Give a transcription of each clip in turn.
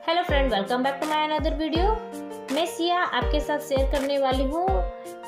Hello friend, welcome back to my another video. मैं सिया आपके साथ शेयर करने वाली हूँ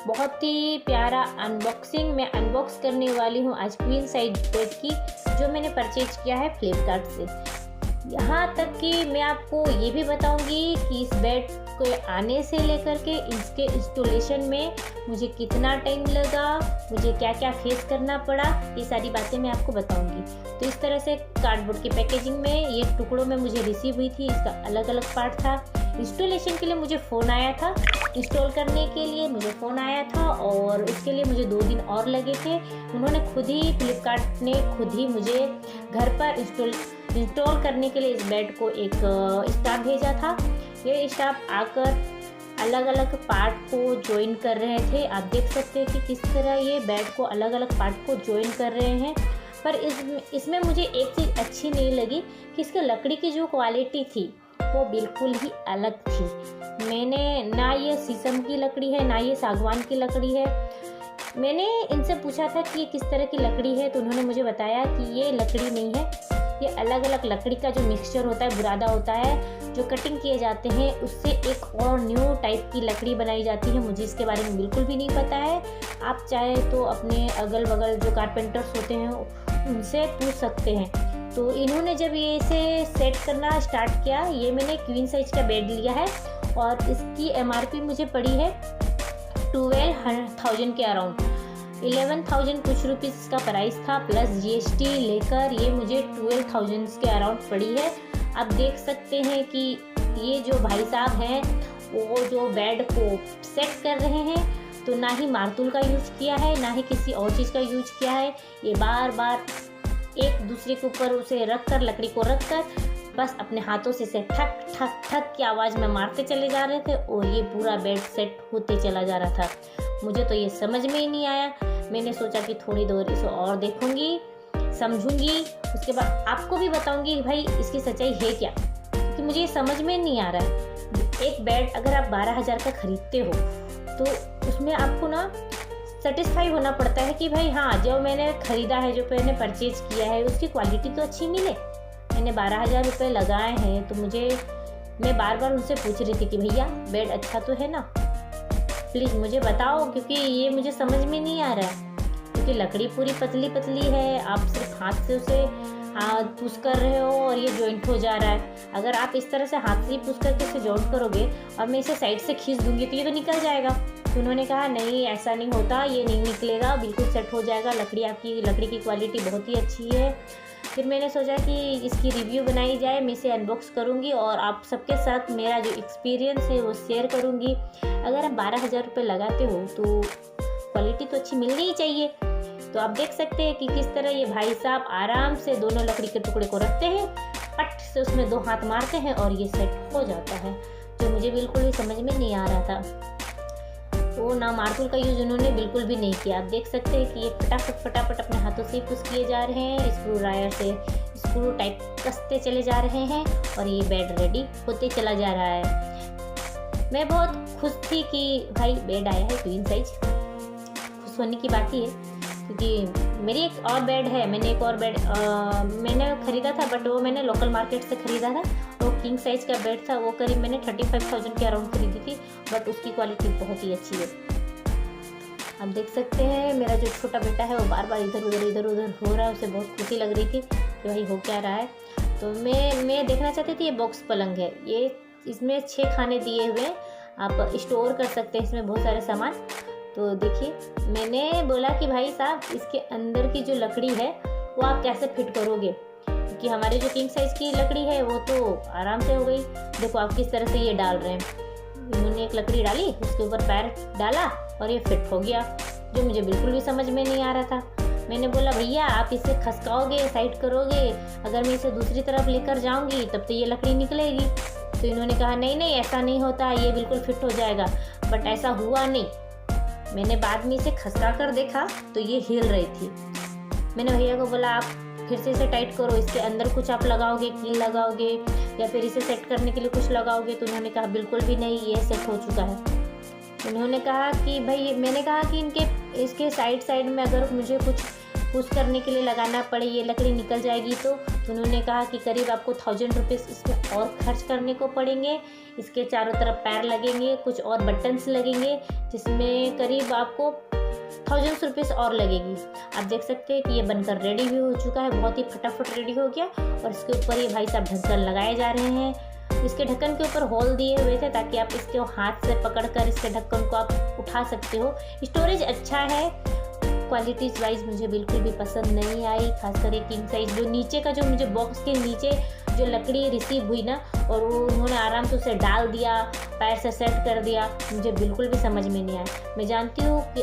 बहुत ही प्यारा अनबॉक्सिंग। मैं अनबॉक्स करने वाली हूँ आज क्वीन साइज बेड की, जो मैंने परचेज किया है फ्लिपकार्ट से। यहाँ तक कि मैं आपको ये भी बताऊंगी कि इस बेड को आने से लेकर के इसके इंस्टॉलेशन में मुझे कितना टाइम लगा, मुझे क्या क्या फेस करना पड़ा, ये सारी बातें मैं आपको बताऊंगी। तो इस तरह से कार्डबोर्ड की पैकेजिंग में ये टुकड़ों में मुझे रिसीव हुई थी। इसका अलग अलग पार्ट था। इंस्टॉलेशन के लिए मुझे फ़ोन आया था, इंस्टॉल करने के लिए मुझे फ़ोन आया था और उसके लिए मुझे 2 दिन और लगे थे। उन्होंने खुद ही, फ्लिपकार्ट ने खुद ही मुझे घर पर इंस्टॉल करने के लिए इस बेड को एक स्टाफ भेजा था। ये स्टाफ आकर अलग अलग पार्ट को ज्वाइन कर रहे थे। आप देख सकते हैं कि किस तरह ये बेड को अलग अलग पार्ट को ज्वाइन कर रहे हैं। पर इसमें मुझे एक चीज़ अच्छी नहीं लगी कि इसके लकड़ी की जो क्वालिटी थी वो बिल्कुल ही अलग थी। मैंने ना ये शीशम की लकड़ी है, ना ये सागवान की लकड़ी है। मैंने इनसे पूछा था कि ये किस तरह की लकड़ी है, तो उन्होंने मुझे बताया कि ये लकड़ी नहीं है, ये अलग अलग लकड़ी का जो मिक्सचर होता है, बुरादा होता है, जो कटिंग किए जाते हैं, उससे एक और न्यू टाइप की लकड़ी बनाई जाती है। मुझे इसके बारे में बिल्कुल भी नहीं पता है। आप चाहे तो अपने अगल बगल जो कारपेंटर्स होते हैं उनसे पूछ सकते हैं। तो इन्होंने जब ये इसे सेट करना स्टार्ट किया, ये मैंने क्वीन साइज का बेड लिया है और इसकी MRP मुझे पड़ी है 12,000 के अराउंड। 11,000 कुछ रुपीज़ का प्राइस था, प्लस GST लेकर ये मुझे 12,000 के अराउंड पड़ी है। आप देख सकते हैं कि ये जो भाई साहब हैं वो जो बेड को सेट कर रहे हैं, तो ना ही मार्तुल का यूज़ किया है, ना ही किसी और चीज़ का यूज किया है। ये बार बार एक दूसरे के ऊपर उसे रखकर, लकड़ी को रखकर बस अपने हाथों से इसे ठक ठक ठक की आवाज़ में मारते चले जा रहे थे और ये पूरा बेड सेट होते चला जा रहा था। मुझे तो ये समझ में ही नहीं आया। मैंने सोचा कि थोड़ी देर इसे और देखूंगी, समझूंगी, उसके बाद आपको भी बताऊंगी भाई इसकी सच्चाई है क्या, क्योंकि मुझे ये समझ में नहीं आ रहा है। एक बेड अगर आप 12,000 का खरीदते हो तो उसमें आपको ना सेटिस्फाई होना पड़ता है कि भाई हाँ, जो मैंने ख़रीदा है, जो मैंने परचेज किया है, उसकी क्वालिटी तो अच्छी मिले। मैंने 12,000 रुपये लगाए हैं, तो मैं बार बार उनसे पूछ रही थी कि भैया बेड अच्छा तो है ना, प्लीज़ मुझे बताओ, क्योंकि ये मुझे समझ में नहीं आ रहा है। क्योंकि लकड़ी पूरी पतली पतली है, आप सिर्फ हाथ से उसे पुश कर रहे हो और ये जॉइंट हो जा रहा है। अगर आप इस तरह से हाथ से पुश करके इसे जॉइंट करोगे और मैं इसे साइड से खींच दूंगी तो ये तो निकल जाएगा। तो उन्होंने कहा नहीं, ऐसा नहीं होता, ये नहीं निकलेगा, बिल्कुल सेट हो जाएगा। लकड़ी की क्वालिटी बहुत ही अच्छी है। फिर मैंने सोचा कि इसकी रिव्यू बनाई जाए, मैं इसे अनबॉक्स करूँगी और आप सबके साथ मेरा जो एक्सपीरियंस है वो शेयर करूँगी। अगर आप 12,000 रुपये लगाते हो तो क्वालिटी तो अच्छी मिलनी ही चाहिए। तो आप देख सकते हैं कि किस तरह ये भाई साहब आराम से दोनों लकड़ी के टुकड़े को रखते हैं, पट से उसमें 2 हाथ मारते हैं और ये सेट हो जाता है, जो मुझे बिल्कुल भी समझ में नहीं आ रहा था। तो ना मार्तुल का यूज़ उन्होंने बिल्कुल भी नहीं किया। आप देख सकते हैं कि ये फटाफट अपने हाथों से पुश किए जा रहे हैं, स्क्रू ड्रायर से स्क्रू टाइप कसते चले जा रहे हैं और ये बेड रेडी होते चला जा रहा है। मैं बहुत खुश थी कि भाई बेड आया है क्वीन साइज। खुश होने की बात ही है, क्योंकि मेरी एक और बेड है। मैंने एक और बेड मैंने ख़रीदा था, बट वो मैंने लोकल मार्केट से ख़रीदा था। वो किंग साइज का बेड था, वो करीब मैंने 35,000 के अराउंड खरीदी थी, बट उसकी क्वालिटी बहुत ही अच्छी है। आप देख सकते हैं मेरा जो छोटा बेटा है वो बार बार इधर उधर हो रहा है। उसे बहुत खुशी लग रही थी कि भाई हो क्या रहा है। तो मैं देखना चाहती थी। ये बॉक्स पलंग है, ये इसमें 6 खाने दिए हुए हैं, आप स्टोर कर सकते हैं इसमें बहुत सारे सामान। तो देखिए, मैंने बोला कि भाई साहब इसके अंदर की जो लकड़ी है वो आप कैसे फिट करोगे, क्योंकि हमारे जो किंग साइज़ की लकड़ी है वो तो आराम से हो गई। देखो आप किस तरह से ये डाल रहे हैं। इन्होंने एक लकड़ी डाली, उसके ऊपर पैर डाला और ये फिट हो गया, जो मुझे बिल्कुल भी समझ में नहीं आ रहा था। मैंने बोला भैया आप इसे खसकाओगे, साइड करोगे, अगर मैं इसे दूसरी तरफ लेकर जाऊँगी तब तो ये लकड़ी निकलेगी। तो इन्होंने कहा नहीं ऐसा नहीं होता, ये बिल्कुल फिट हो जाएगा। बट ऐसा हुआ नहीं। मैंने बाद में इसे खसका कर देखा तो ये हिल रही थी। मैंने भैया को बोला आप फिर से इसे टाइट करो, इसके अंदर कुछ आप लगाओगे, कील लगाओगे या फिर इसे सेट करने के लिए कुछ लगाओगे। तो उन्होंने कहा बिल्कुल भी नहीं, ये सेट हो चुका है। उन्होंने कहा कि भाई, मैंने कहा कि इसके साइड में अगर मुझे कुछ पुश करने के लिए लगाना पड़े, ये लकड़ी निकल जाएगी तो उन्होंने कहा कि करीब आपको 1000 रुपीज़ इसमें और खर्च करने को पड़ेंगे। इसके चारों तरफ पैर लगेंगे, कुछ और बटन्स लगेंगे, जिसमें करीब आपको 1000 रुपीज़ और लगेगी। आप देख सकते हैं कि ये बनकर रेडी भी हो चुका है, बहुत ही फटाफट रेडी हो गया। और इसके ऊपर ये भाई साहब ढक्कन लगाए जा रहे हैं। इसके ढक्कन के ऊपर होल दिए हुए थे ताकि आप इसके हाथ से पकड़कर इसके ढक्कन को आप उठा सकते हो। स्टोरेज अच्छा है, क्वालिटीज़ वाइज मुझे बिल्कुल भी पसंद नहीं आई, खासकर ये किंग साइज। जो नीचे का, जो मुझे बॉक्स के नीचे जो लकड़ी रिसीव हुई ना, और वो उन्होंने आराम से उसे डाल दिया, पैर से सेट कर दिया, मुझे बिल्कुल भी समझ में नहीं आया। मैं जानती हूँ कि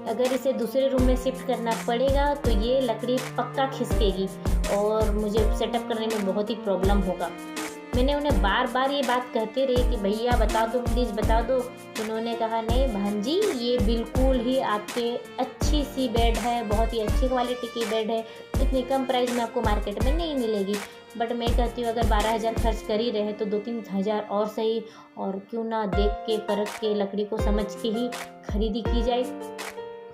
अगर इसे दूसरे रूम में शिफ्ट करना पड़ेगा तो ये लकड़ी पक्का खिसकेगी और मुझे सेटअप करने में बहुत ही प्रॉब्लम होगा। मैंने उन्हें बार बार ये बात कहते रही कि भैया बता दो, प्लीज़ बता दो। उन्होंने कहा नहीं बहन जी, ये बिल्कुल ही आपके अच्छी सी बेड है, बहुत ही अच्छी क्वालिटी की बेड है, इतनी कम प्राइस में आपको मार्केट में नहीं मिलेगी। बट मैं कहती हूँ अगर 12,000 खर्च कर ही रहे तो 2-3 हज़ार और सही, और क्यों ना देख के परख के लकड़ी को समझ के ही खरीदी की जाए।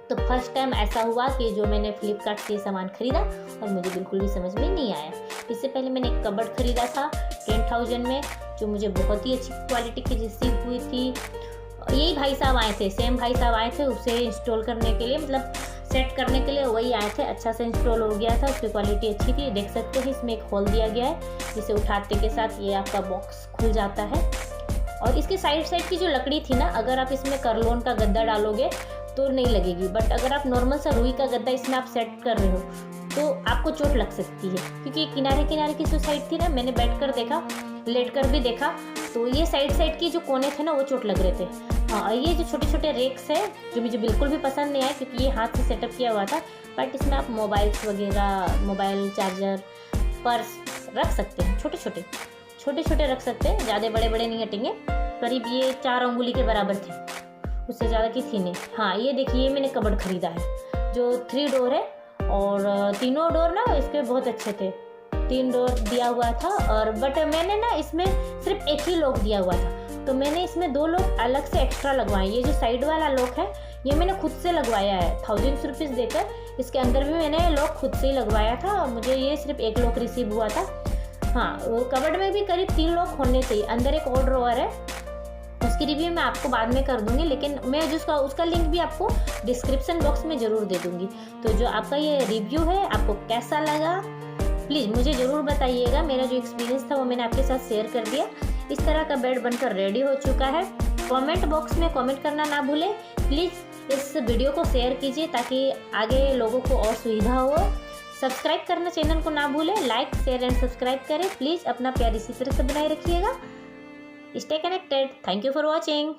तो फर्स्ट टाइम ऐसा हुआ कि जो मैंने फ्लिपकार्ट से सामान खरीदा और मुझे बिल्कुल भी समझ में नहीं आया। इससे पहले मैंने एक कबर्ड खरीदा था 10,000 में, जो मुझे बहुत ही अच्छी क्वालिटी की रिसीव हुई थी। यही भाई साहब आए थे, सेम भाई साहब आए थे उसे इंस्टॉल करने के लिए, मतलब सेट करने के लिए वही आए थे। अच्छा से इंस्टॉल हो गया था, उसकी क्वालिटी अच्छी थी। देख सकते हैं इसमें एक होल दिया गया है, जिसे उठाते के साथ ये आपका बॉक्स खुल जाता है। और इसके साइड की जो लकड़ी थी ना, अगर आप इसमें करलोन का गद्दा डालोगे तो नहीं लगेगी, बट अगर आप नॉर्मल सा रुई का गद्दा इसमें आप सेट कर रहे हो तो आपको चोट लग सकती है, क्योंकि किनारे की जो साइड थी ना, मैंने बैठ कर देखा, लेट कर भी देखा, तो ये साइड की जो कोने थे ना वो चोट लग रहे थे। हाँ, ये जो छोटे छोटे रेक्स है जो मुझे बिल्कुल भी पसंद नहीं आए, क्योंकि ये हाथ से सेटअप किया हुआ था। बट इसमें आप मोबाइल्स वगैरह, मोबाइल चार्जर, पर्स रख सकते हैं, छोटे छोटे रख सकते हैं, ज़्यादा बड़े नहीं हटेंगे। करीब ये 4 अंगुली के बराबर थे, उससे ज़्यादा की थी नहीं। हाँ, ये देखिए मैंने कबर्ड खरीदा है जो 3 डोर है, और तीनों डोर ना इसके बहुत अच्छे थे। 3 डोर दिया हुआ था, और बट मैंने ना इसमें सिर्फ एक ही लॉक दिया हुआ था, तो मैंने इसमें 2 लॉक अलग से एक्स्ट्रा लगवाए। ये जो साइड वाला लॉक है ये मैंने खुद से लगवाया है 1000 रुपीज़ देकर। इसके अंदर भी मैंने लॉक खुद से ही लगवाया था, और मुझे ये सिर्फ 1 लॉक रिसीव हुआ था। हाँ, कबर्ड में भी करीब 3 लॉक होने चाहिए। अंदर एक और ड्रॉअर है, उसकी रिव्यू मैं आपको बाद में कर दूंगी, लेकिन मैं उसका लिंक भी आपको डिस्क्रिप्शन बॉक्स में ज़रूर दे दूंगी। तो जो आपका ये रिव्यू है आपको कैसा लगा प्लीज़ मुझे ज़रूर बताइएगा। मेरा जो एक्सपीरियंस था वो मैंने आपके साथ शेयर कर दिया। इस तरह का बेड बनकर रेडी हो चुका है। कमेंट बॉक्स में कमेंट करना ना भूलें। प्लीज़ इस वीडियो को शेयर कीजिए ताकि आगे लोगों को और सुविधा हो। सब्सक्राइब करना चैनल को ना भूलें। लाइक, शेयर एंड सब्सक्राइब करें। प्लीज़ अपना प्यार इसी तरह से बनाए रखिएगा। Stay connected. Thank you for watching.